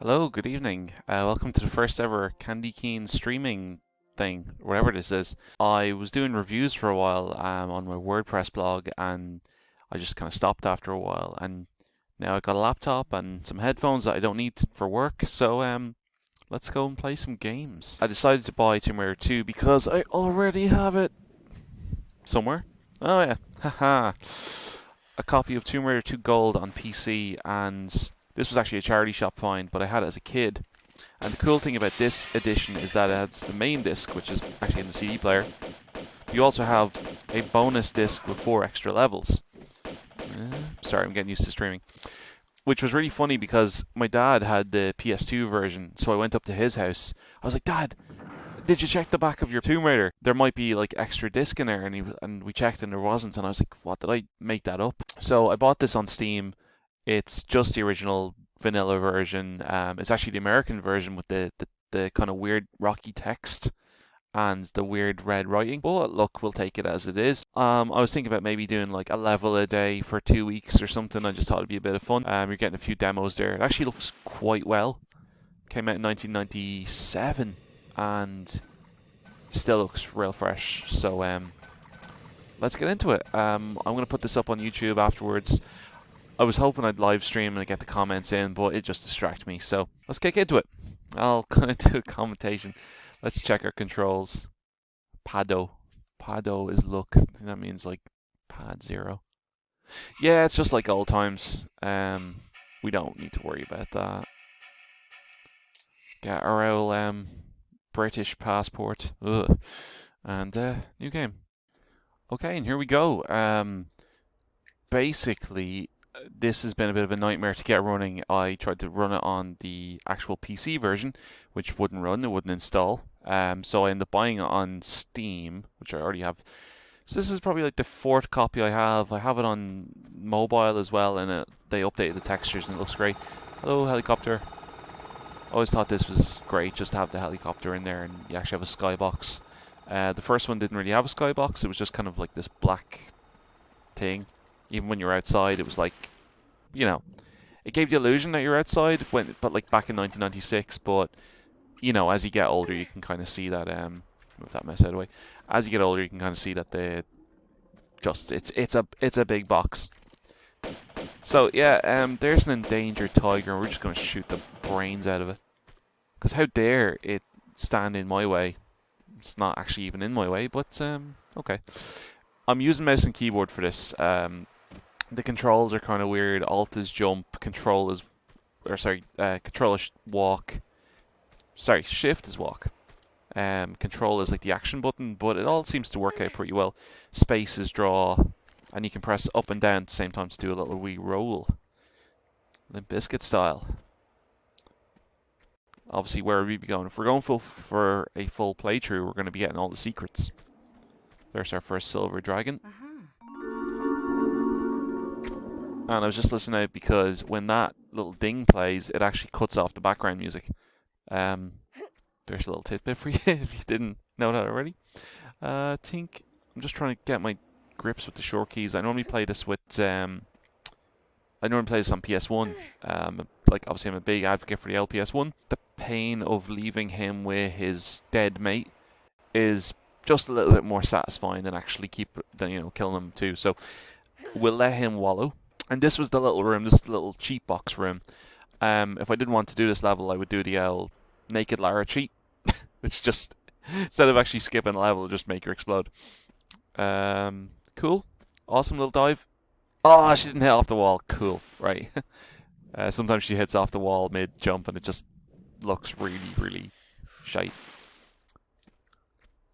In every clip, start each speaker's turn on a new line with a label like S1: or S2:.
S1: Hello, good evening. Welcome to the first ever CandyCian streaming thing, whatever this is. I was doing reviews for a while on my WordPress blog, and I just kind of stopped after a while. And now I got a laptop and some headphones that I don't need for work, so let's go and play some games. I decided to buy Tomb Raider 2 because I already have it somewhere. Oh yeah, haha. A copy of Tomb Raider 2 Gold on PC, and this was actually a charity shop find, but I had it as a kid. And the cool thing about this edition is that it has the main disc, which is actually in the CD player. You also have a bonus disc with 4 extra levels. Sorry, I'm getting used to streaming. Which was really funny because my dad had the PS2 version, so I went up to his house. I was like, Dad, did you check the back of your Tomb Raider? There might be like extra disc in there, and we checked and there wasn't, and I was like, what, did I make that up? So I bought this on Steam. It's just the original vanilla version. It's actually the American version with the kind of weird rocky text and the weird red writing. But look, we'll take it as it is. I was thinking about maybe doing like a level a day for 2 weeks or something. I just thought it'd be a bit of fun. You're getting a few demos there. It actually looks quite well. Came out in 1997 and still looks real fresh. So let's get into it. I'm going to put this up on YouTube afterwards. I was hoping I'd live stream and get the comments in, but it just distracted me. So let's get into it. I'll kind of do a commentation. Let's check our controls. Pado. Pado is look. I think that means like pad 0. Yeah, it's just like old times. We don't need to worry about that. Get our old British passport. Ugh. And new game. Okay, and here we go. Basically, this has been a bit of a nightmare to get running. I tried to run it on the actual PC version, which wouldn't run, it wouldn't install. So I ended up buying it on Steam, which I already have. So this is probably like the 4th copy I have. I have it on mobile as well, and they updated the textures and it looks great. Hello, helicopter. I always thought this was great, just to have the helicopter in there and you actually have a skybox. The first one didn't really have a skybox, it was just kind of like this black thing. Even when you're outside, it was like, you know, it gave the illusion that you're outside, but like back in 1996. But you know, as you get older, you can kind of see that. Move that mess out of the way. As you get older, you can kind of see that it's a big box. So yeah, there's an endangered tiger, and we're just gonna shoot the brains out of it. Cause how dare it stand in my way? It's not actually even in my way, but okay. I'm using mouse and keyboard for this. The controls are kind of weird. Alt is jump, control is walk. Sorry, shift is walk. Control is like the action button, but it all seems to work out pretty well. Space is draw, and you can press up and down at the same time to do a little wee roll. Limp Bizkit style. Obviously, where we be going? If we're going for a full playthrough, we're going to be getting all the secrets. There's our first silver dragon. And I was just listening out because when that little ding plays, it actually cuts off the background music. There's a little tidbit for you if you didn't know that already. I think I'm just trying to get my grips with the short keys. I normally play this with I normally play this on PS1. Like obviously I'm a big advocate for the LPS1. The pain of leaving him with his dead mate is just a little bit more satisfying than actually killing him too. So we'll let him wallow. And this was the little room, this little cheat box room. If I didn't want to do this level, I would do the old Naked Lara cheat, which just, instead of actually skipping a level, just make her explode. Cool. Awesome little dive. Oh, she didn't hit off the wall. Cool. Right. Sometimes she hits off the wall mid-jump and it just looks really, really shite.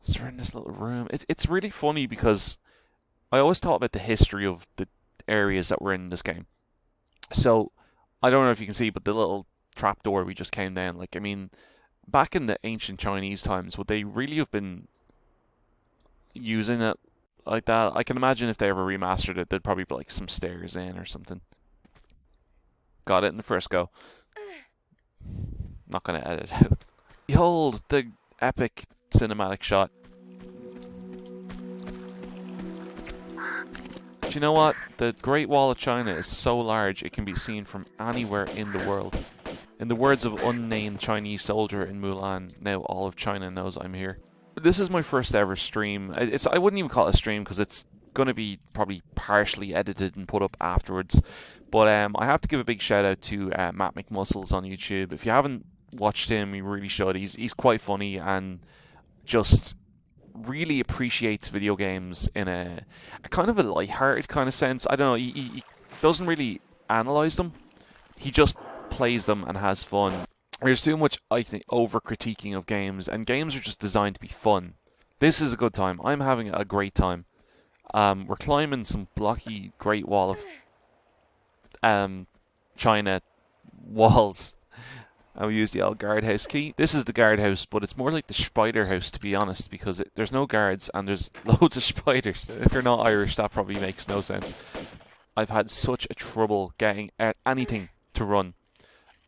S1: So we're in this little room. It's really funny because I always thought about the history of the areas that were in this game. So I don't know if you can see, but the little trapdoor we just came down, like, I mean, back in the ancient Chinese times, would they really have been using it like that? I can imagine if they ever remastered it, there'd probably be like some stairs in or something. Got it in the first go. Not gonna edit it out. Behold the epic cinematic shot. Do you know what? The Great Wall of China is so large it can be seen from anywhere in the world. In the words of unnamed Chinese soldier in Mulan, now all of China knows I'm here. This is my first ever stream. I wouldn't even call it a stream because it's going to be probably partially edited and put up afterwards. But I have to give a big shout out to Matt McMuscles on YouTube. If you haven't watched him, you really should. He's quite funny and just really appreciates video games in a kind of a light-hearted kind of sense. I don't know, he doesn't really analyze them. He just plays them and has fun. There's too much, I think, over-critiquing of games, and games are just designed to be fun. This is a good time. I'm having a great time. We're climbing some blocky Great Wall of China walls. And we use the old guardhouse key. This is the guardhouse, but it's more like the spider house, to be honest, because there's no guards and there's loads of spiders. If you're not Irish, that probably makes no sense. I've had such a trouble getting anything to run.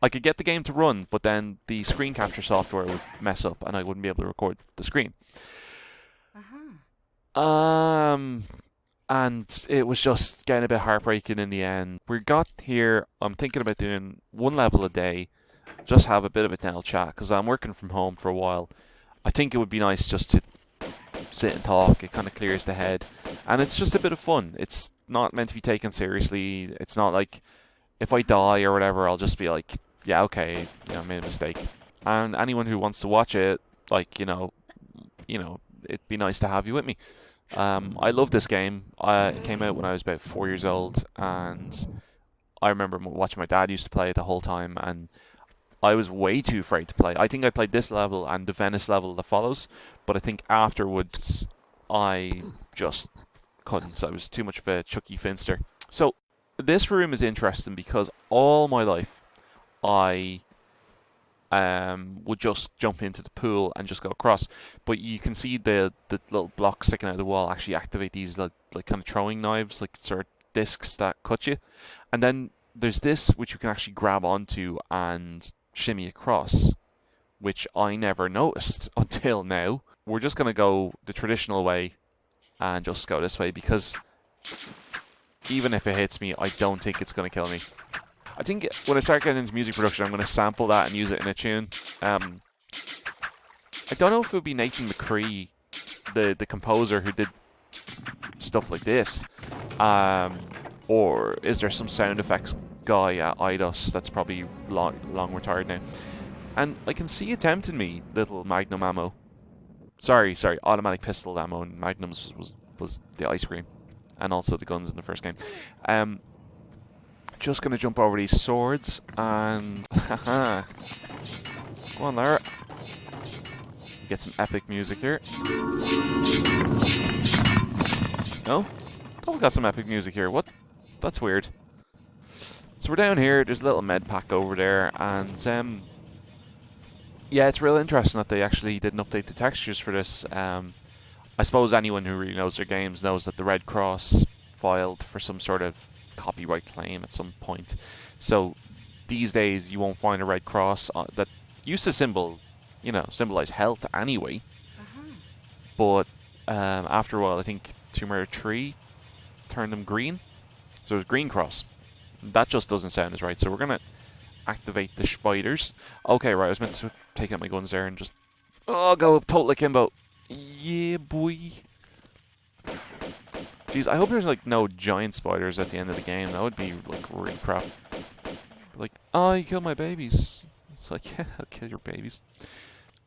S1: I could get the game to run, but then the screen capture software would mess up and I wouldn't be able to record the screen. And it was just getting a bit heartbreaking in the end. We got here, I'm thinking about doing one level a day, just have a bit of a down chat, because I'm working from home for a while. I think it would be nice just to sit and talk. It kind of clears the head. And it's just a bit of fun. It's not meant to be taken seriously. It's not like if I die or whatever, I'll just be like, yeah, okay, I made a mistake. And anyone who wants to watch it, like, it'd be nice to have you with me. I love this game. It came out when I was about 4 years old, and I remember watching my dad used to play it the whole time, and I was way too afraid to play. I think I played this level and the Venice level that follows, but I think afterwards I just couldn't. So I was too much of a Chucky Finster. So this room is interesting because all my life I would just jump into the pool and just go across. But you can see the little blocks sticking out of the wall actually activate these like kind of throwing knives, like sort of discs that cut you. And then there's this which you can actually grab onto and shimmy across, which I never noticed until now. We're just going to go the traditional way and just go this way because even if it hits me, I don't think it's going to kill me. I think when I start getting into music production, I'm going to sample that and use it in a tune. I don't know if it would be Nathan McCree, the composer who did stuff like this, or is there some sound effects guy at Eidos that's probably long retired now. And I can see it tempting me, little Magnum ammo. Sorry, automatic pistol ammo, and Magnums was the ice cream. And also the guns in the first game. Just going to jump over these swords and... Haha. Come on, Lara. Get some epic music here. No? Oh, we got some epic music here. What? That's weird. So we're down here. There's a little med pack over there. And, yeah, it's real interesting that they actually didn't update the textures for this. I suppose anyone who really knows their games knows that the Red Cross filed for some sort of copyright claim at some point. So these days you won't find a red cross that used to symbolize health anyway. But after a while, I think Tomb Raider 3 turned them green. So it's green cross. That just doesn't sound as right. So we're going to activate the spiders. Okay, right, I was meant to take out my guns there and just... Oh, go total akimbo. Yeah, boy. Jeez, I hope there's like no giant spiders at the end of the game. That would be like really crap. Like, oh, you killed my babies. It's like, yeah, I'll kill your babies.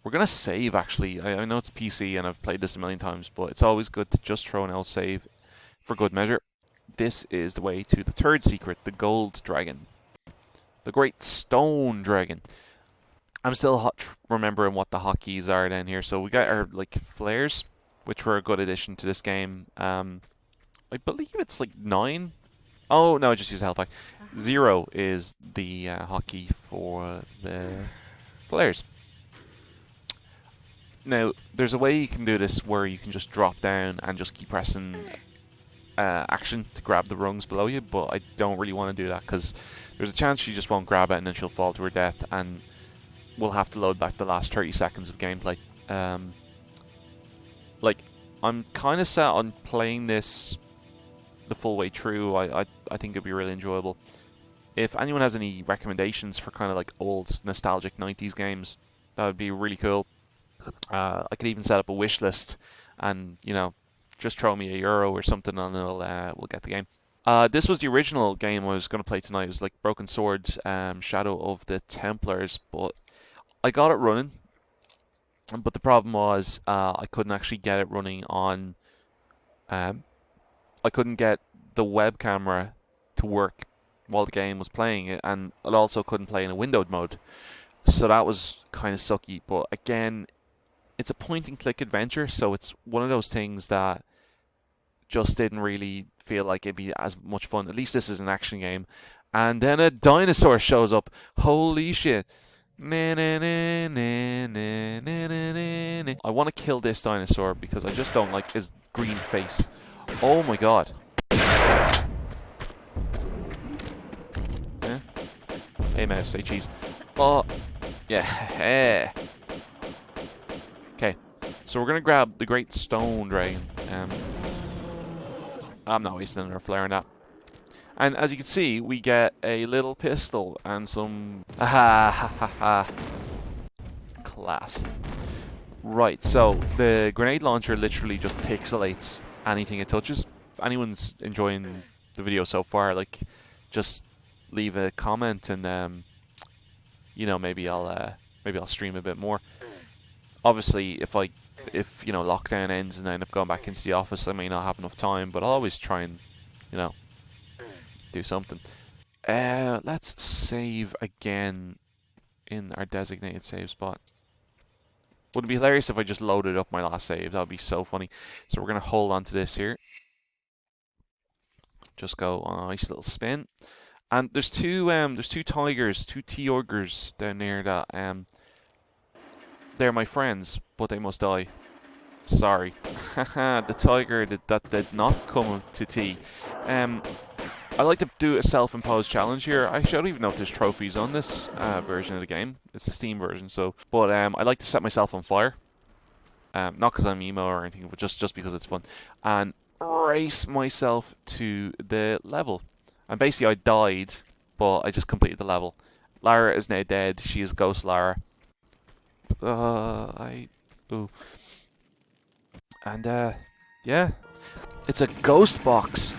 S1: We're gonna save actually. I know it's PC and I've played this a million times, but it's always good to just throw an L save for good measure. This is the way to the third secret, the gold dragon. The great stone dragon. I'm still remembering what the hotkeys are down here. So we got our like flares, which were a good addition to this game. I believe it's like 9. Oh, no, I just use a health pack. 0 is the hotkey for the flares. Now, there's a way you can do this where you can just drop down and just keep pressing action to grab the rungs below you, but I don't really want to do that because there's a chance she just won't grab it and then she'll fall to her death, and we'll have to load back the last 30 seconds of gameplay. Like, I'm kind of set on playing this the full way through. I think it'd be really enjoyable. if anyone has any recommendations for kind of like old nostalgic 90s games, that would be really cool. I could even set up a wish list and, just throw me €1 or something and we'll get the game. This was the original game I was going to play tonight. It was like Broken Sword, Shadow of the Templars, but I got it running. But the problem was I couldn't actually get it running on... I couldn't get the web camera to work while the game was playing it, and it also couldn't play in a windowed mode. So that was kind of sucky. But again, it's a point-and-click adventure, so it's one of those things that just didn't really feel like it'd be as much fun. At least this is an action game. And then a dinosaur shows up. Holy shit. I want to kill this dinosaur because I just don't like his green face. Oh my god. Yeah. Hey mouse, say cheese. Oh, yeah. Okay, so we're gonna grab the Great Stone Dragon. I'm not wasting another flare on that. And as you can see, we get a little pistol and some... Class. Right, so the grenade launcher literally just pixelates anything it touches. If anyone's enjoying the video so far, like, just leave a comment and, maybe I'll stream a bit more. Obviously, if lockdown ends and I end up going back into the office, I may not have enough time, but I'll always try and, do something. Let's save again in our designated save spot. Would it be hilarious if I just loaded up my last save? That would be so funny. So we're going to hold on to this here. Just go on a nice little spin. And there's two tigers, two T-ogres down there that they're my friends, but they must die. Sorry. Haha, the tiger that did not come to tea. I like to do a self-imposed challenge here. Actually, I don't even know if there's trophies on this version of the game. It's the Steam version, so. But I like to set myself on fire. Not because I'm emo or anything, but just because it's fun. And race myself to the level. And basically, I died, but I just completed the level. Lara is now dead. She is Ghost Lara. Ooh. And yeah, it's a ghost box.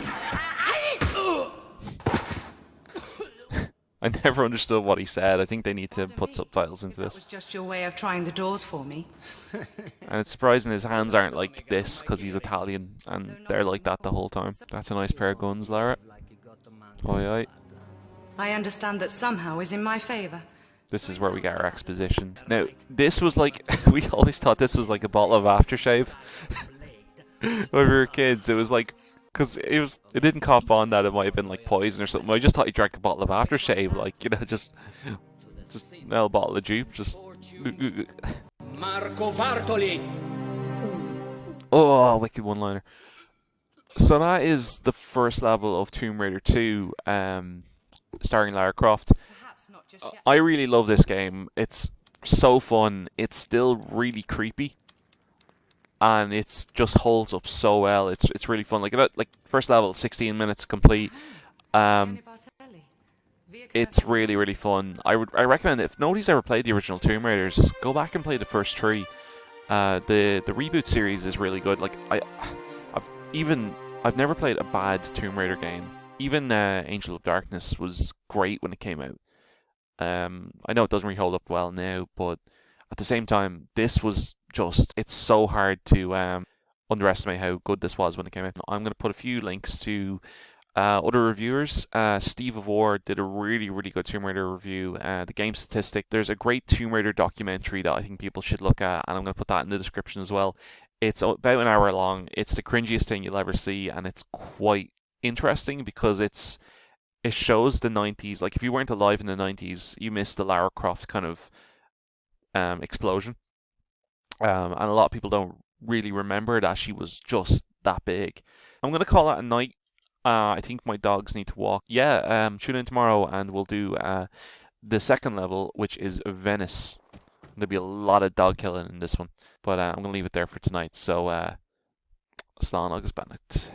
S1: I never understood what he said. I think they need to put subtitles into this.
S2: That was just your way of trying the doors for me.
S1: And it's surprising his hands aren't like this because he's Italian and they're like that the whole time. That's a nice pair of guns, Lara. Oi, oi.
S2: I understand that somehow is in my favor.
S1: This is where we get our exposition. Now, this was like, we always thought this was like a bottle of aftershave. When we were kids, it was like, because it didn't cop on that it might have been like poison or something. I just thought he drank a bottle of aftershave, like, just a bottle of juice, just...
S3: Marco Bartoli.
S1: Oh, wicked one-liner. So that is the first level of Tomb Raider 2, starring Lara Croft. I really love this game. It's so fun. It's still really creepy, and it's just holds up so well. It's really fun. Like first level, 16 minutes complete. It's really really fun. I recommend it. If nobody's ever played the original Tomb Raiders, go back and play the first three. The reboot series is really good. Like I've never played a bad Tomb Raider game. Even Angel of Darkness was great when it came out. I know it doesn't really hold up well now, but at the same time, this was just, it's so hard to underestimate how good this was when it came out. I'm going to put a few links to other reviewers. Steve of Warr did a really, really good Tomb Raider review. The Game Statistic. There's a great Tomb Raider documentary that I think people should look at, and I'm going to put that in the description as well. It's about an hour long. It's the cringiest thing you'll ever see, and it's quite interesting because it shows the 90s. Like, if you weren't alive in the 90s, you missed the Lara Croft kind of explosion. And a lot of people don't really remember that she was just that big. I'm going to call that a night. I think my dogs need to walk. Yeah, tune in tomorrow and we'll do the second level, which is Venice. There'll be a lot of dog killing in this one. But I'm going to leave it there for tonight. So, slán agus beannacht.